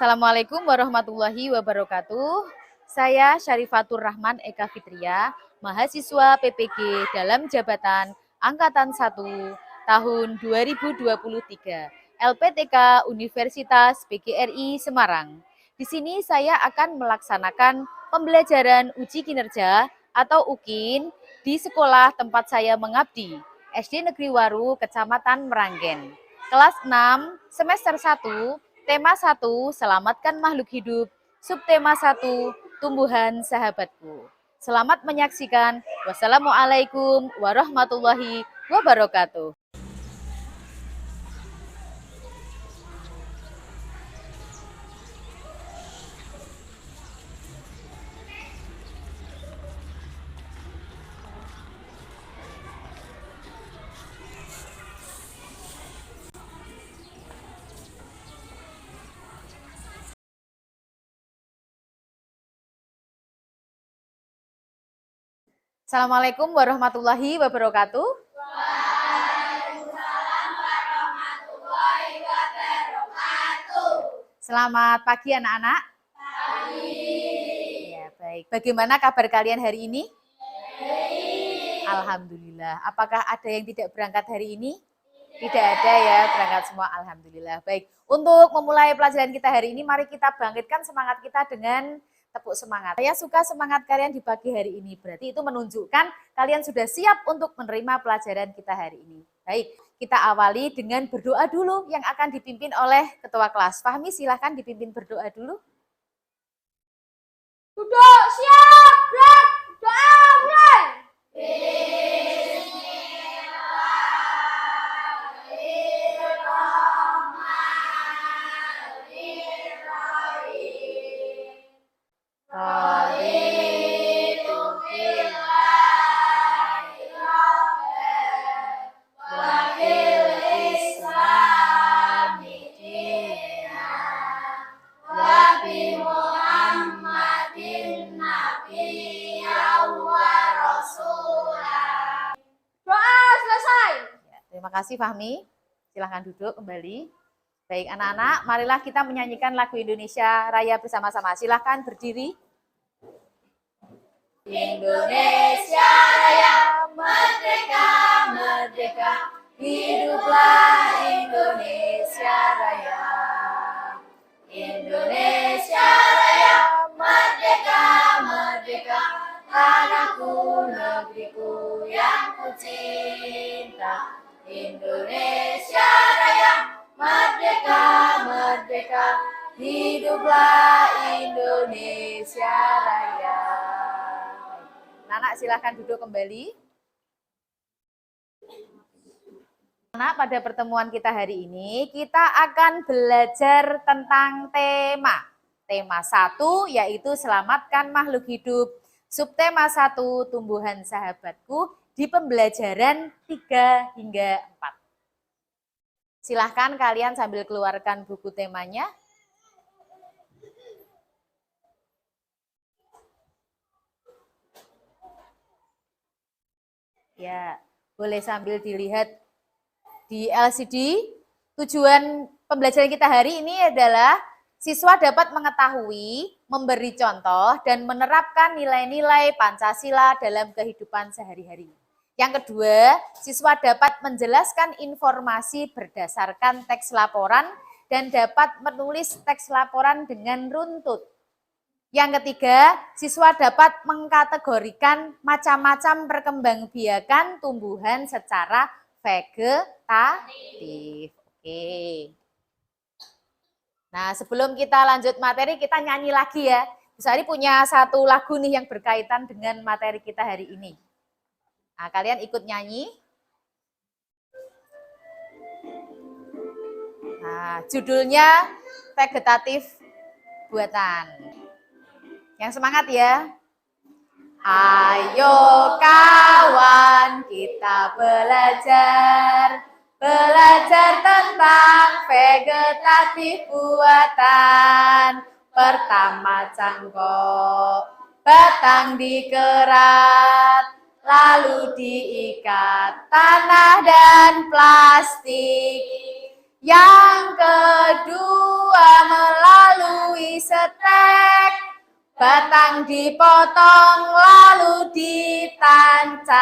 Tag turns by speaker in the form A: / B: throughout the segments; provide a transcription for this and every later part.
A: Assalamualaikum warahmatullahi wabarakatuh. Saya Syarifatur Rahman Eka Fitria, mahasiswa PPG dalam jabatan Angkatan 1 tahun 2023, LPTK Universitas PGRI Semarang. Di sini saya akan melaksanakan pembelajaran uji kinerja atau UKIN di sekolah tempat saya mengabdi, SD Negeri Waru, Kecamatan Meranggen. Kelas 6, semester 1, tema 1, selamatkan makhluk hidup. Subtema 1, tumbuhan sahabatku. Selamat menyaksikan. Wassalamualaikum warahmatullahi wabarakatuh. Assalamualaikum warahmatullahi wabarakatuh.
B: Waalaikumsalam warahmatullahi wabarakatuh.
A: Selamat pagi anak-anak.
B: Pagi.
A: Ya, baik. Bagaimana kabar kalian hari ini?
B: Baik.
A: Alhamdulillah. Apakah ada yang tidak berangkat hari ini? Tidak ada ya, berangkat semua. Alhamdulillah. Baik. Untuk memulai pelajaran kita hari ini, mari kita bangkitkan semangat kita dengan tepuk semangat. Saya suka semangat kalian di pagi hari ini. Berarti itu menunjukkan kalian sudah siap untuk menerima pelajaran kita hari ini. Baik, kita awali dengan berdoa dulu yang akan dipimpin oleh ketua kelas. Fahmi, silahkan dipimpin berdoa dulu.
B: Duduk, siap, gerak, doa, mulai.
A: Terima kasih Fahmi. Silahkan duduk kembali. Baik anak-anak, marilah kita menyanyikan lagu Indonesia Raya bersama-sama. Silahkan berdiri. Indonesia Raya, merdeka, merdeka, hiduplah Indonesia Raya. Indonesia Raya, merdeka, merdeka, tanahku, negeriku yang ku cinta. Indonesia Raya, merdeka, merdeka, hiduplah Indonesia Raya. Anak, silahkan duduk kembali. Anak, pada pertemuan kita hari ini, kita akan belajar tentang tema. Tema 1 yaitu selamatkan makhluk hidup. Subtema 1, tumbuhan sahabatku, di pembelajaran 3 hingga 4. Silahkan kalian sambil keluarkan buku temanya. Ya, boleh sambil dilihat di LCD. Tujuan pembelajaran kita hari ini adalah siswa dapat mengetahui, memberi contoh, dan menerapkan nilai-nilai Pancasila dalam kehidupan sehari-hari. Yang kedua, siswa dapat menjelaskan informasi berdasarkan teks laporan dan dapat menulis teks laporan dengan runtut. Yang ketiga, siswa dapat mengkategorikan macam-macam perkembangbiakan tumbuhan secara vegetatif. Oke. Nah, sebelum kita lanjut materi, kita nyanyi lagi ya. Bu Sari punya satu lagu nih yang berkaitan dengan materi kita hari ini. Nah, kalian ikut nyanyi. Nah, judulnya Vegetatif Buatan. Yang semangat ya. Ayo kawan, kita belajar. Belajar tentang vegetatif buatan. Pertama cangkok, batang dikerat, lalu diikat tanah dan plastik. Yang kedua melalui setek, batang dipotong lalu ditancap.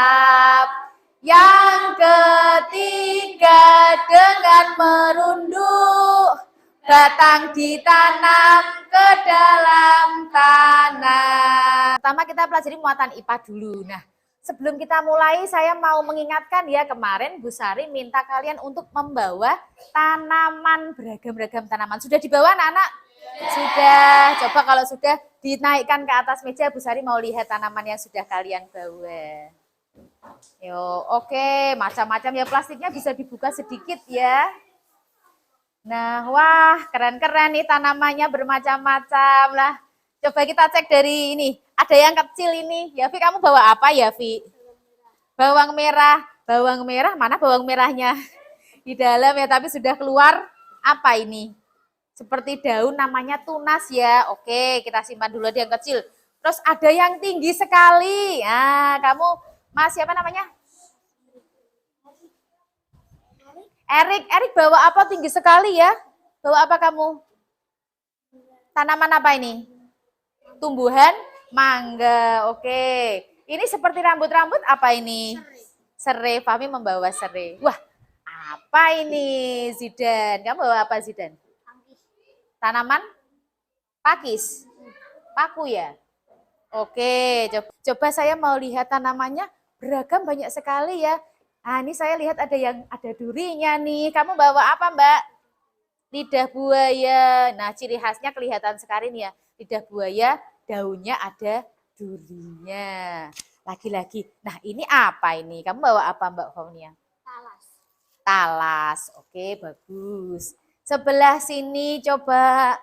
A: Yang ketiga dengan merunduk, batang ditanam ke dalam tanah. Pertama kita pelajari muatan IPA dulu. Nah, sebelum kita mulai saya mau mengingatkan ya, kemarin Bu Sari minta kalian untuk membawa tanaman, beragam-ragam tanaman. Sudah dibawa anak-anak? Sudah. Coba kalau sudah dinaikkan ke atas meja, Bu Sari mau lihat tanaman yang sudah kalian bawa. Yo, oke, macam-macam ya, plastiknya bisa dibuka sedikit ya. Nah, wah, keren-keren nih tanamannya bermacam-macam lah. Coba kita cek dari ini. Ada yang kecil ini. Yafi, kamu bawa apa Yafi? Bawang merah. Bawang merah, mana bawang merahnya? Di dalam ya, tapi sudah keluar. Apa ini? Seperti daun, namanya tunas ya. Oke, kita simpan dulu yang kecil. Terus ada yang tinggi sekali. Nah, kamu, Mas, siapa namanya? Erik bawa apa tinggi sekali ya? Bawa apa kamu? Tanaman apa ini? Tumbuhan mangga. Oke. Ini seperti rambut-rambut apa ini? Serai. Fahmi membawa serai. Wah, apa ini Zidan? Kamu bawa apa Zidan? Tanaman pakis. Paku ya? Oke, coba saya mau lihat tanamannya, beragam banyak sekali ya. Nah, ini saya lihat ada durinya nih. Kamu bawa apa, Mbak? Lidah buaya. Nah, ciri khasnya kelihatan sekali nih ya. Lidah buaya, daunnya ada durinya. Lagi-lagi. Nah, ini apa ini? Kamu bawa apa, Mbak Faunia?
B: Talas.
A: Talas. Oke, bagus. Sebelah sini coba.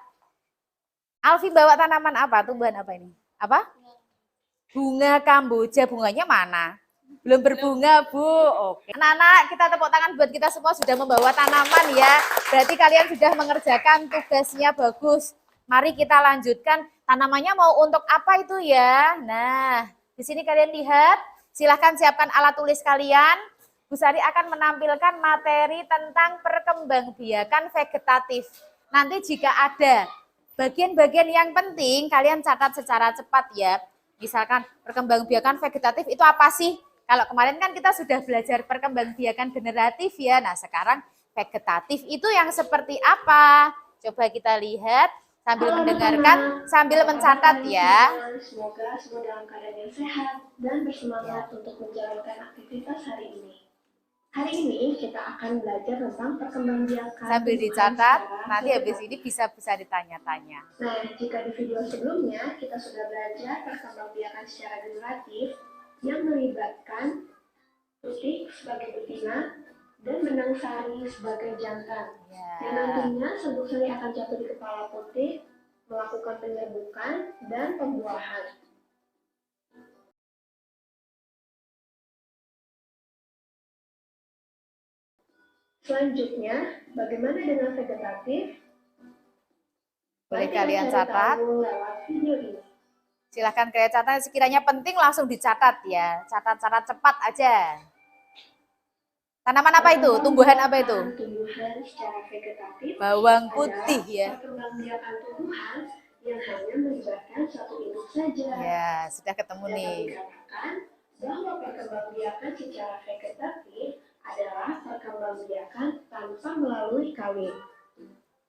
A: Alfi bawa tanaman apa? Tumbuhan apa ini? Apa? Bunga kamboja. Bunganya mana? Belum berbunga, Bu. Oke. Anak-anak, kita tepuk tangan buat kita semua sudah membawa tanaman ya. Berarti kalian sudah mengerjakan tugasnya bagus. Mari kita lanjutkan. Tanamannya mau untuk apa itu ya? Nah, di sini kalian lihat. Silahkan siapkan alat tulis kalian. Bu Sari akan menampilkan materi tentang perkembangbiakan vegetatif. Nanti jika ada bagian-bagian yang penting, kalian catat secara cepat ya. Misalkan perkembangbiakan vegetatif itu apa sih? Kalau kemarin kan kita sudah belajar perkembangbiakan generatif ya. Nah, sekarang vegetatif itu yang seperti apa? Coba kita lihat sambil mendengarkan, sambil mencatat ya.
C: Semoga semua dalam keadaan yang sehat dan bersemangat untuk menjalankan aktivitas hari ini. Hari ini kita akan belajar tentang perkembangbiakan.
A: Sambil dicatat, nanti habis ini bisa ditanya-tanya.
C: Nah, jika di video sebelumnya kita sudah belajar perkembangbiakan secara generatif yang melibatkan putih sebagai betina dan benang sari sebagai jantan. Yang nantinya sabuk sari akan jatuh di kepala putih, melakukan penyerbukan dan pembuahan. Selanjutnya, bagaimana dengan vegetatif?
A: Boleh kalian catat.
C: Lewat video ini.
A: Silahkan kalian catat, sekiranya penting langsung dicatat ya. Catat-catat cepat aja. Tanaman apa itu? Tumbuhan apa itu?
C: Tumbuhan secara vegetatif.
A: Bawang putih ya.
C: Perkembangbiakan tumbuhan yang hanya melibatkan satu induk saja.
A: Ya, sudah ketemu nih.
C: Dikatakan bahwa perkembangbiakan secara vegetatif adalah perkembangbiakan tanpa melalui kawin.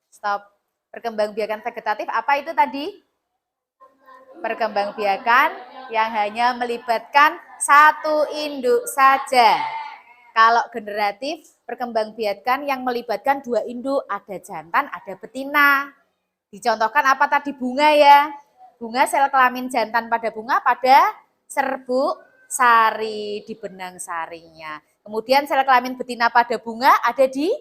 A: Stop. Perkembangbiakan vegetatif apa itu tadi? Perkembangbiakan yang hanya melibatkan satu induk saja. Kalau generatif, perkembangbiakan yang melibatkan dua induk, ada jantan, ada betina. Dicontohkan apa tadi? Bunga ya. Bunga sel kelamin jantan pada bunga pada serbuk sari, di benang sarinya. Kemudian sel kelamin betina pada bunga ada di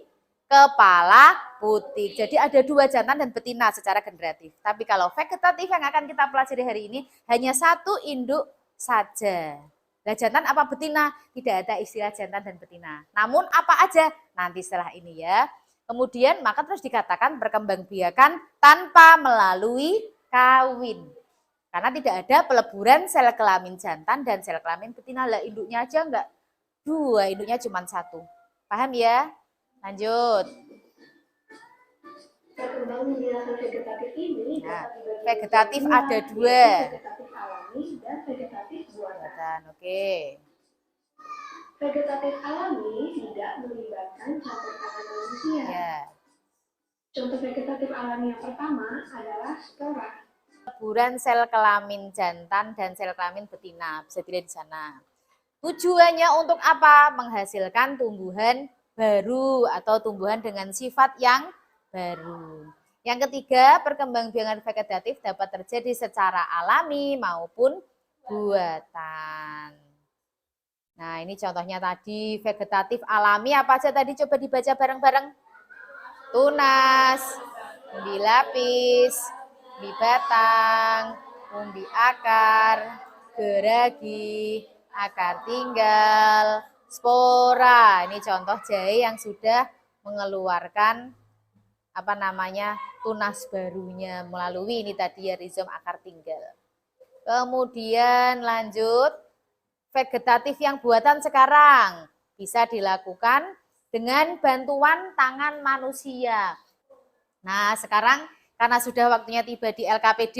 A: kepala putih. Jadi ada dua jantan dan betina secara generatif. Tapi kalau vegetatif yang akan kita pelajari hari ini hanya satu induk saja. Nah, jantan apa betina? Tidak ada istilah jantan dan betina. Namun apa aja? Nanti setelah ini ya. Kemudian maka terus dikatakan perkembangbiakan tanpa melalui kawin. Karena tidak ada peleburan sel kelamin jantan dan sel kelamin betina. Lah induknya aja enggak. Dua, induknya cuma satu. Paham ya? Lanjut.
C: Perkembangbiakan vegetatif ini
A: Nah,
C: dapat dibagi
A: vegetatif
C: menjadi
A: ada
C: yaitu
A: dua.
C: vegetatif alami dan vegetatif buatan.
A: Buatan, oke.
C: Vegetatif alami tidak melibatkan campur tangan manusia.
A: Ya.
C: Contoh vegetatif alami yang pertama adalah spora.
A: Peleburan sel kelamin jantan dan sel kelamin betina, bisa dilihat di sana. Tujuannya untuk apa? Menghasilkan tumbuhan baru atau tumbuhan dengan sifat yang baru. Yang ketiga, perkembangbiakan vegetatif dapat terjadi secara alami maupun buatan. Nah, ini contohnya tadi vegetatif alami apa aja tadi, coba dibaca bareng-bareng. Tunas, umbi lapis, umbi batang, umbi akar, geragi, akar tinggal, spora. Ini contoh jahe yang sudah mengeluarkan tunas barunya melalui ini tadi ya rizom akar tinggal. Kemudian lanjut vegetatif yang buatan sekarang bisa dilakukan dengan bantuan tangan manusia. Nah, sekarang karena sudah waktunya tiba di LKPD,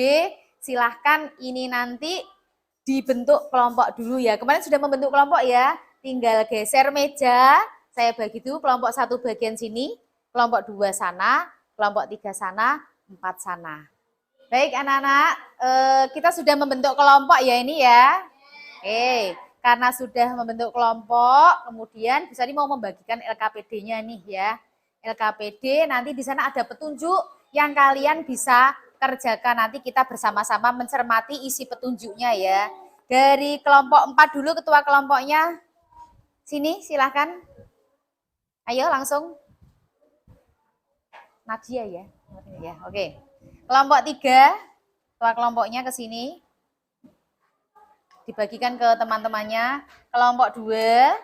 A: silahkan ini nanti dibentuk kelompok dulu ya. Kemarin sudah membentuk kelompok ya, tinggal geser meja, saya bagi dulu kelompok 1 bagian sini, kelompok 2 sana, kelompok 3 sana, 4 sana. Baik anak-anak, kita sudah membentuk kelompok ya ini ya. Oke, karena sudah membentuk kelompok, kemudian bisa nih mau membagikan LKPD-nya nih ya. LKPD nanti di sana ada petunjuk yang kalian bisa kerjakan. Nanti kita bersama-sama mencermati isi petunjuknya ya. Dari kelompok 4 dulu ketua kelompoknya. Sini silahkan. Ayo langsung. Nadia ya. Ya, oke. Kelompok 3, ketua kelompoknya ke sini. Dibagikan ke teman-temannya. Kelompok 2.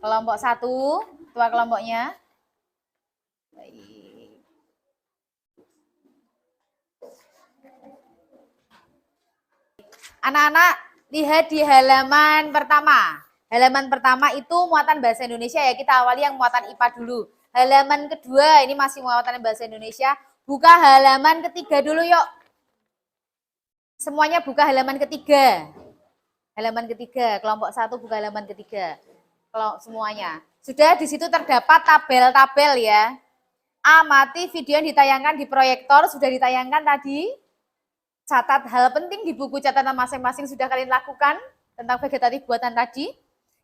A: Kelompok 1, ketua kelompoknya. Baik. Anak-anak lihat di halaman pertama. Halaman pertama itu muatan bahasa Indonesia ya. Kita awali yang muatan IPA dulu. Halaman kedua ini masih muatan bahasa Indonesia. Buka halaman ketiga dulu yuk. Semuanya buka halaman ketiga. Halaman ketiga, kelompok 1 buka halaman ketiga. Kelompok semuanya. Sudah di situ terdapat tabel-tabel ya. Amati video yang ditayangkan di proyektor, sudah ditayangkan tadi. Catat hal penting di buku catatan masing-masing sudah kalian lakukan tentang vegetatif buatan tadi.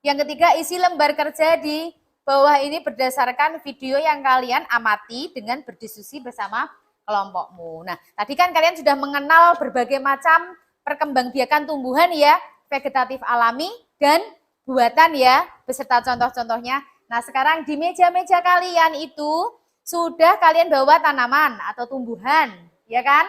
A: Yang ketiga, isi lembar kerja di bawah ini berdasarkan video yang kalian amati dengan berdiskusi bersama kelompokmu. Nah, tadi kan kalian sudah mengenal berbagai macam perkembangbiakan tumbuhan ya, vegetatif alami dan buatan ya, beserta contoh-contohnya. Nah, sekarang di meja-meja kalian itu sudah kalian bawa tanaman atau tumbuhan, ya kan?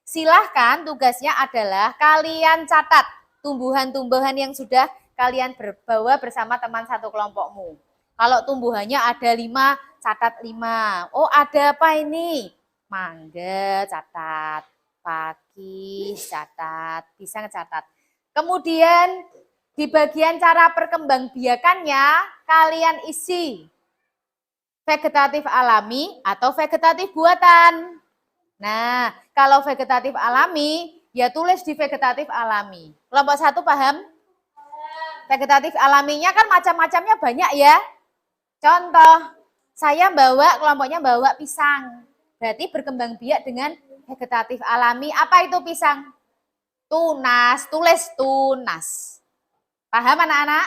A: Silahkan tugasnya adalah kalian catat tumbuhan-tumbuhan yang sudah kalian bawa bersama teman satu kelompokmu. Kalau tumbuhannya ada 5, catat 5. Oh, ada apa ini? Mangga, catat. Pakis, catat. Pisang, catat. Kemudian di bagian cara perkembangbiakannya, kalian isi vegetatif alami atau vegetatif buatan. Nah, kalau vegetatif alami, ya tulis di vegetatif alami. Kelompok 1 paham? Vegetatif alaminya kan macam-macamnya banyak ya. Contoh, saya kelompoknya bawa pisang. Berarti berkembang biak dengan vegetatif alami. Apa itu pisang? Tunas, tulis tunas. Paham anak-anak?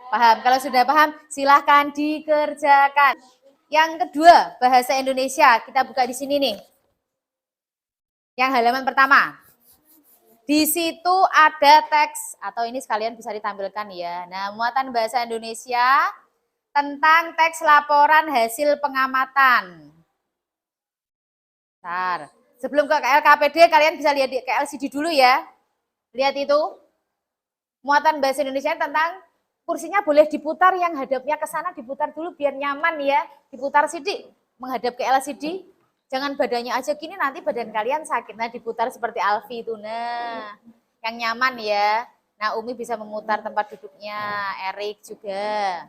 A: Paham. Kalau sudah paham, silahkan dikerjakan. Yang kedua, bahasa Indonesia. Kita buka di sini nih. Yang halaman pertama. Di situ ada teks, atau ini sekalian bisa ditampilkan ya. Nah, muatan bahasa Indonesia tentang teks laporan hasil pengamatan. Bentar. Sebelum ke LKPD, kalian bisa lihat di LCD dulu ya. Lihat itu. Muatan bahasa Indonesia tentang kursinya boleh diputar, yang hadapnya ke sana diputar dulu biar nyaman ya. Diputar sidik, menghadap ke LCD. Jangan badannya aja gini, nanti badan kalian sakit. Nah, diputar seperti Alfi itu. Nah, yang nyaman ya. Nah, Umi bisa memutar tempat duduknya, Erik juga.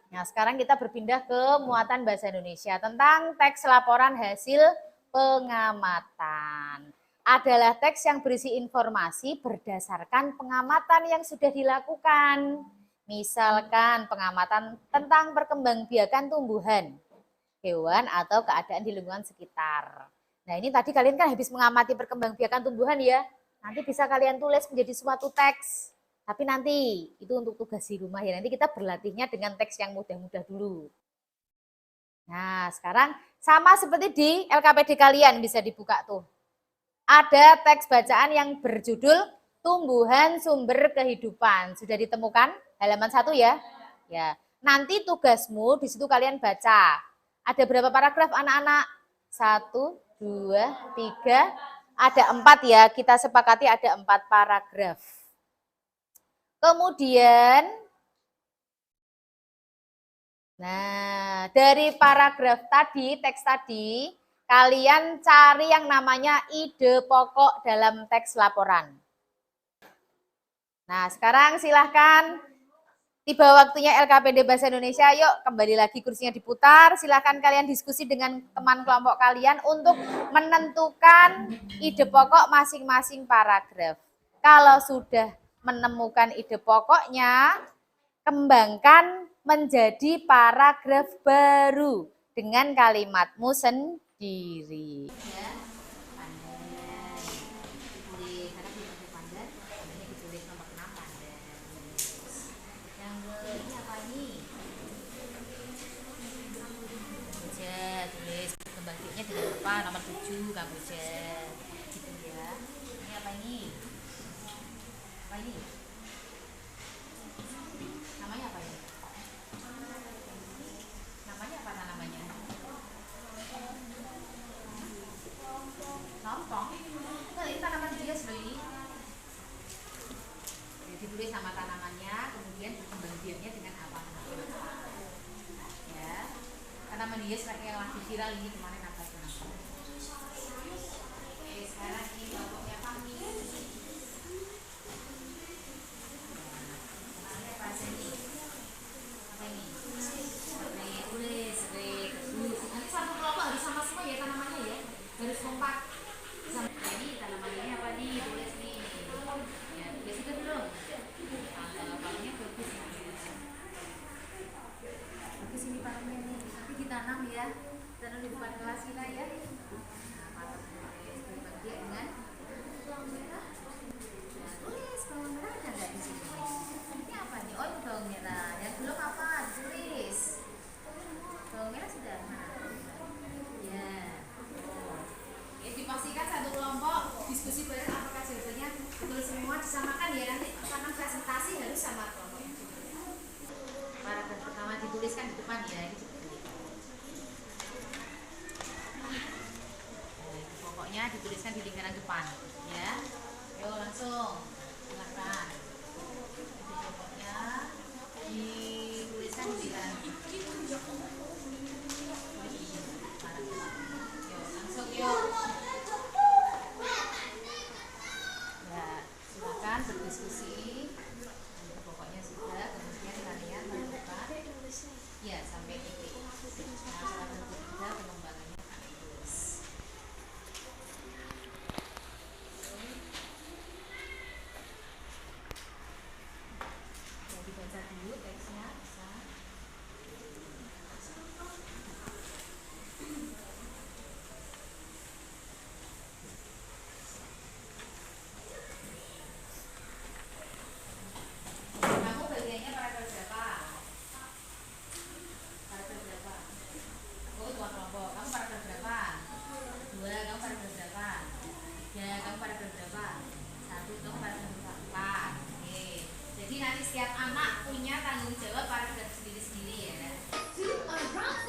A: Nah, sekarang kita berpindah ke muatan bahasa Indonesia tentang teks laporan hasil pengamatan. Adalah teks yang berisi informasi berdasarkan pengamatan yang sudah dilakukan. Misalkan pengamatan tentang perkembangbiakan tumbuhan, hewan, atau keadaan di lingkungan sekitar. Nah, ini tadi kalian kan habis mengamati perkembangbiakan tumbuhan ya. Nanti bisa kalian tulis menjadi suatu teks. Tapi nanti itu untuk tugas di rumah ya. Nanti kita berlatihnya dengan teks yang mudah-mudah dulu. Nah, sekarang sama seperti di LKPD kalian bisa dibuka tuh. Ada teks bacaan yang berjudul Tumbuhan Sumber Kehidupan. Sudah ditemukan? Halaman 1 ya. Ya. Nanti tugasmu di situ kalian baca. Ada berapa paragraf anak-anak? 1, 2, 3, ada 4 ya. Kita sepakati ada 4 paragraf. Kemudian, nah dari paragraf tadi, teks tadi, kalian cari yang namanya ide pokok dalam teks laporan. Nah sekarang silahkan, tiba waktunya LKPD Bahasa Indonesia, yuk kembali lagi kursinya diputar, silahkan kalian diskusi dengan teman kelompok kalian untuk menentukan ide pokok masing-masing paragraf. Kalau sudah menemukan ide pokoknya, kembangkan menjadi paragraf baru dengan kalimatmu sendiri. Ya, pandai. Ditulis, karena kita pandai, pandainya ditulis nomor 6 pandai. Yang ini apa nih? Kamboja, tulis kembangbiaknya dengan apa? Nomor 7 Kamboja. Gitu ya. Ini apa ini? Apa ini? Namanya apa ini? Namanya apa namanya? Lompong. Nah, ini tanaman hias loh ini. Jadi ditulis sama tanamannya, kemudian berkembangbiaknya dengan apa? Ya. Tanaman hias yang lagi viral ini kemarin apa itu namanya? Oke, sekarang ini kelompoknya Fahmi. Harus kompak. Ini tanamannya apa nih? Tulis nih. Ya, tulis itu belum. Parunya bagus. Bagus ini parunya nih. Nanti ditanam ya. Tanam di depan kelas kita ya. Paruh tulis berbagi dengan bawang merah. Nah, tulis bawang merah ada nggak di sini? Ini apa nih? Oh, ini bawang merah. Yang belum apa? Tulis. Bawang merah sudah. Ya. Dipastikan satu kelompok diskusi bareng apakah jawabannya betul semua, disamakan ya, nanti karena presentasi harus sama kelompok. Paragraf pertama dituliskan di depan ya, ini pokoknya dituliskan di lingkaran depan ya. Ayo langsung silakan. Pokoknya dituliskan di lingkaran depan. Yuk langsung yuk. Berdiskusi, pokoknya sudah, kemudian kalian menentukan ya sampai titik. Nah, salah satu tiga pengembangannya tulis. Jadi baca dulu teksnya bisa. Nanti setiap anak punya tanggung jawab paragraf sendiri-sendiri ya. Siapa cepat?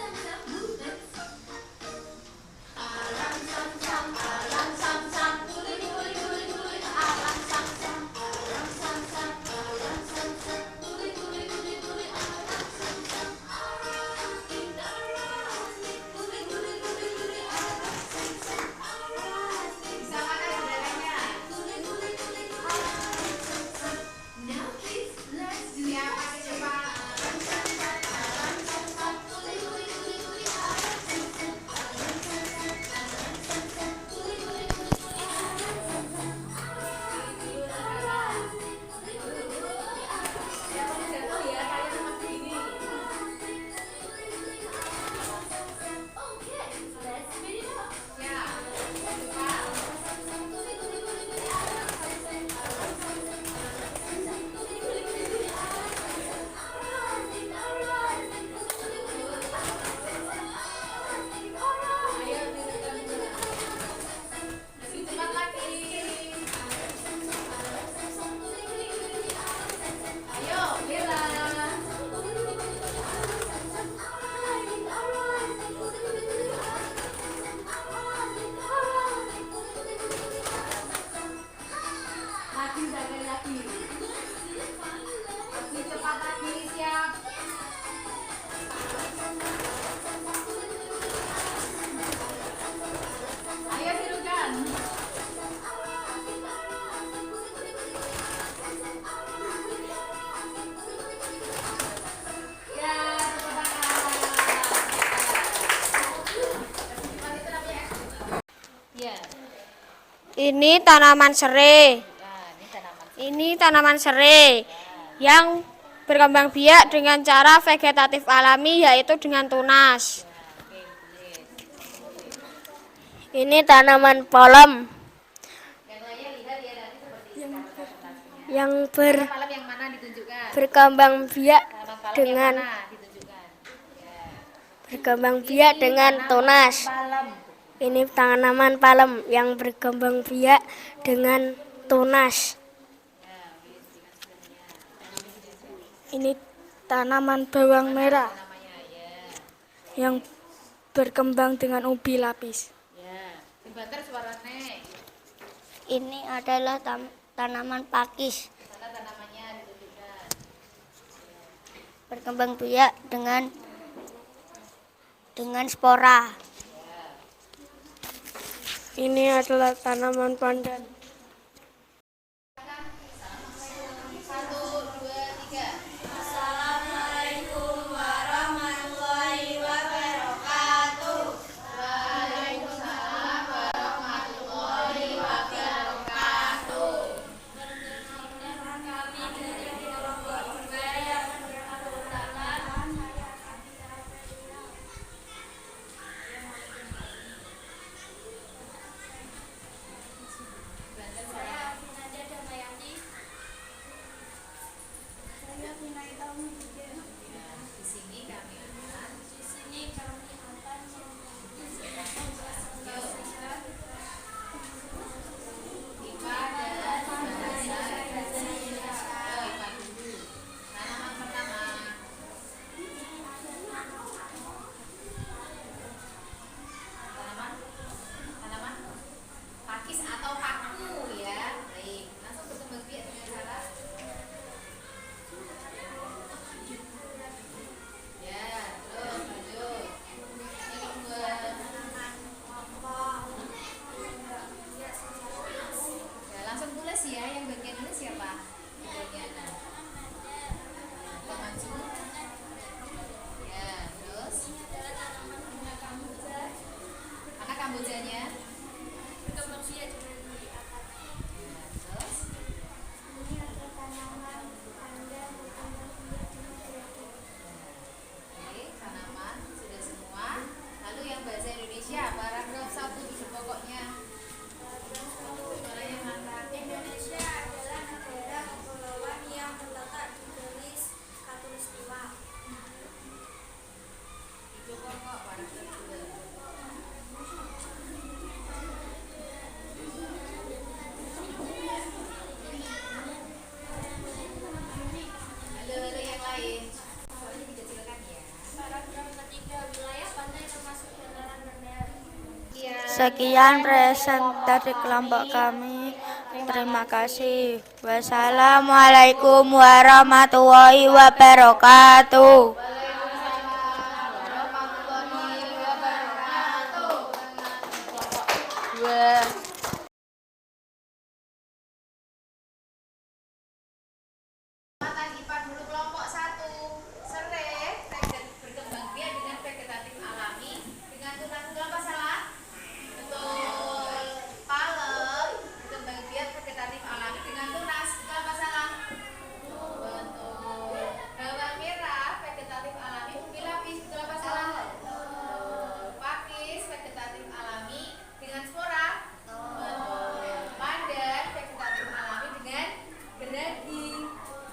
B: Ini tanaman serai.
A: Nah, ini tanaman.
B: Ini tanaman serai yang berkembang biak dengan cara vegetatif alami, yaitu dengan tunas.
A: Oke, tulis.
B: Ini tanaman palem
A: Yang lainnya lihat ya nanti seperti presentasinya.
B: yang
A: Malam yang mana ditunjukkan?
B: berkembang biak
A: Tanaman palem
B: dengan
A: yang mana ditunjukkan? Ya.
B: berkembang biak dengan tunas.
A: Palem.
B: Ini tanaman palem yang berkembang biak dengan tunas. Ini tanaman bawang merah
A: Namanya ya.
B: yang berkembang dengan ubi lapis.
A: Ya. Sing banter suarane.
B: Ini adalah tanaman pakis
A: Mana tanamannya ditunjukkan?
B: berkembang biak dengan spora. Ini adalah tanaman pandan.
A: 1, 2, 3. Di sini kami akan IPA dan bahasa Indonesia. IPA dulu. Tanaman pertama. Tanaman pakis atau paku ya. Baik, langsung berkembang biak dengan cara ya, terus lanjut. Yang kedua. Ya, langsung tulis ya, yang bagian ini siapa? Bagian maju. Ya, terus mana kambojanya? Ya, terus oke, tanaman sudah semua. Lalu yang bahasa Indonesia, paragraf 1 ide pokoknya. Suaranya mantap.
D: Indonesia adalah negara kepulauan yang terletak di garis khatulistiwa.
A: Ide pokok paragraf 2. Halo yang lain. Suaranya dikecilkan ya.
D: Paragraf ketiga, wilayah pantai termasuk dataran rendah.
B: Sekian presentasi kelompok kami. Terima kasih. Wassalamualaikum warahmatullahi wabarakatuh.
A: Dua. Matan IPA dulu kelompok 1. Serai berkembang biak dengan vegetatif alami dengan tunas. Betul apa salah? Betul. Palem berkembang biak vegetatif alami dengan tunas. Betul apa salah? Betul. Bawang merah vegetatif alami ubi lapis. Betul apa salah? Betul. Pakis vegetatif alami dengan spora. Betul. Pandan vegetatif alami dengan geragi.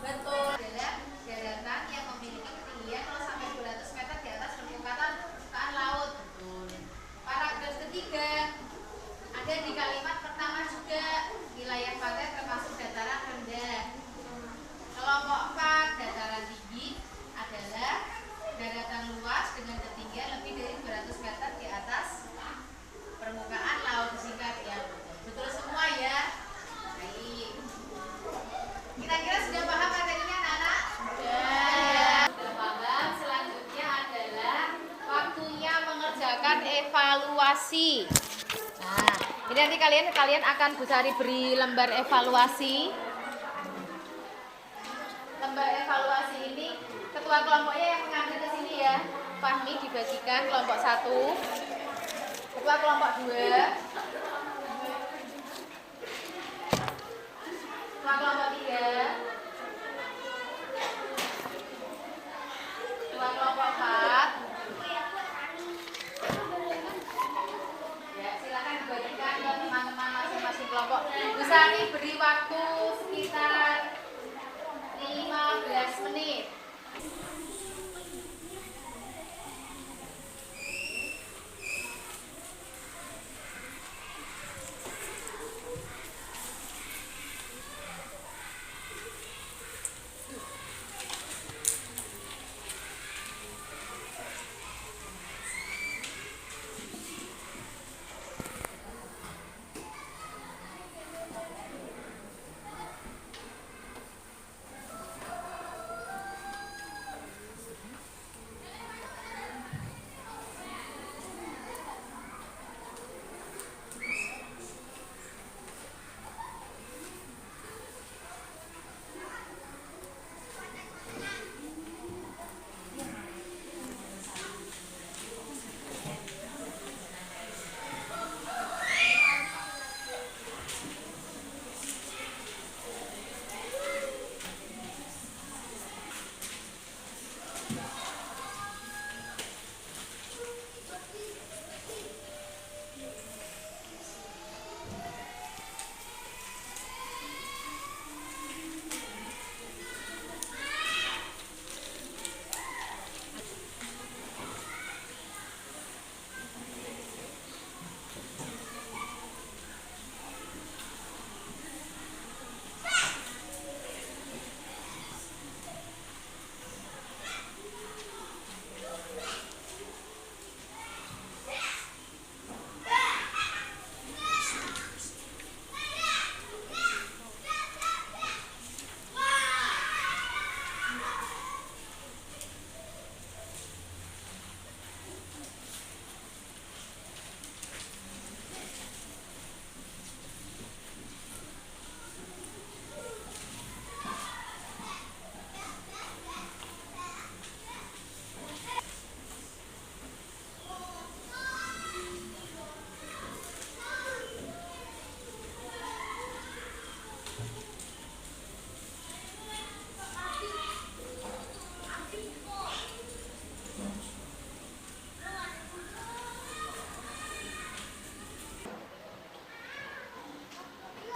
A: Betul. Adalah daratan yang memiliki ketinggian kalau sampai 200 meter di atas permukaan laut. Betul. Paragraf ketiga ada di kalimat pertama juga, wilayah pantai termasuk dataran rendah. Kelompok 4, dataran tinggi adalah daratan luas dengan ketinggian lebih dari 200 meter di atas permukaan laut. Disingkat ya. Betul semua ya. Baik. Kira-kira sudah paham materinya anak-anak? Sudah paham. Selanjutnya adalah waktunya mengerjakan evaluasi. Nah, ini nanti kalian akan Bu Sari beri lembar evaluasi. Lembar evaluasi ini ketua kelompoknya yang mengambil ke sini ya. Fahmi dibagikan kelompok 1. Ketua kelompok 2. kelompok bisa nih beri waktu sekitar 15 menit.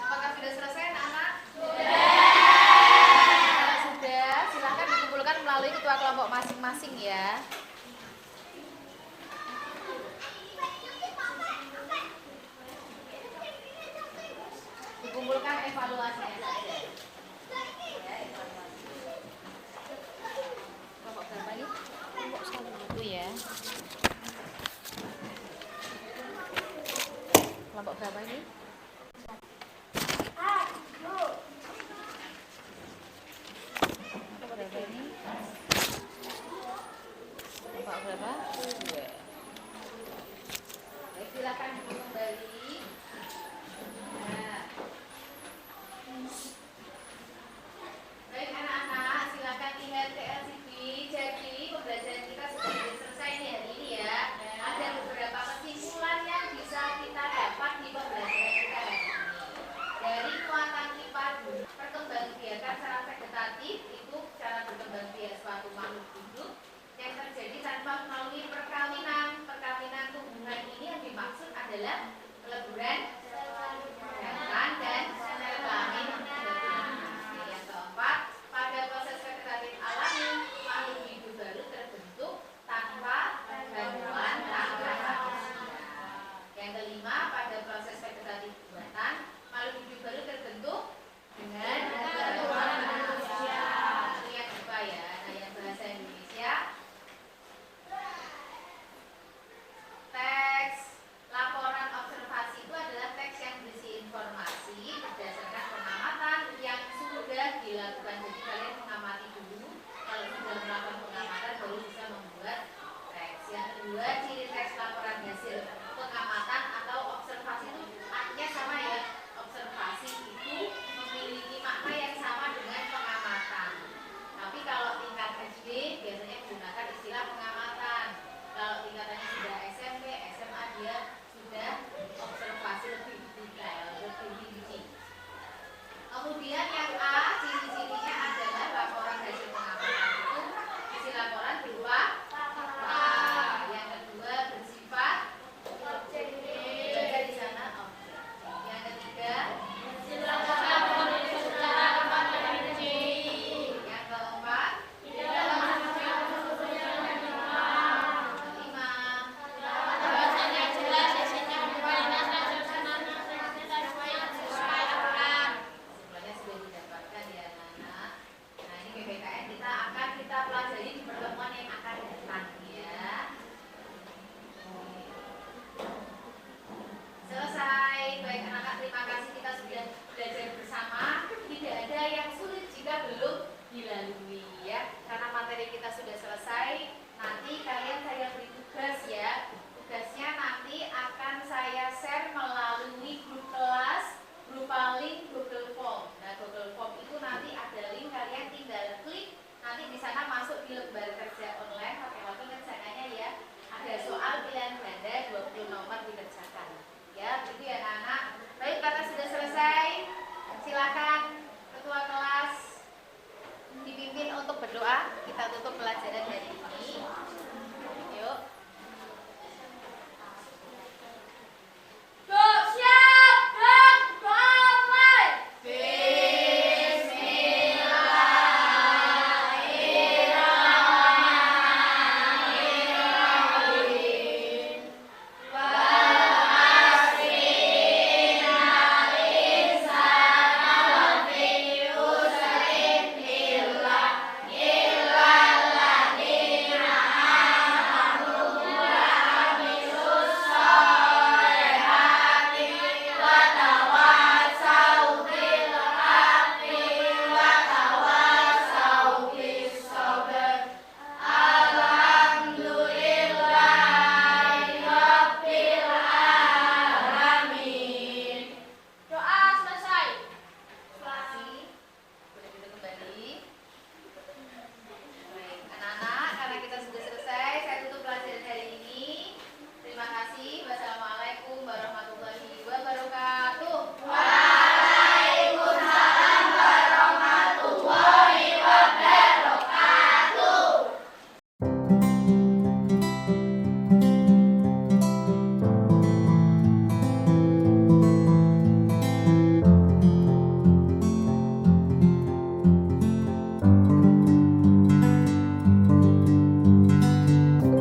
A: Apakah sudah selesai anak-anak? Kalau sudah, silahkan dikumpulkan melalui ketua kelompok masing-masing ya. Dikumpulkan evaluasinya saja. Ya, evaluasi. Kelompok berapa ini? Kelompok 1 ya. Kelompok berapa ini?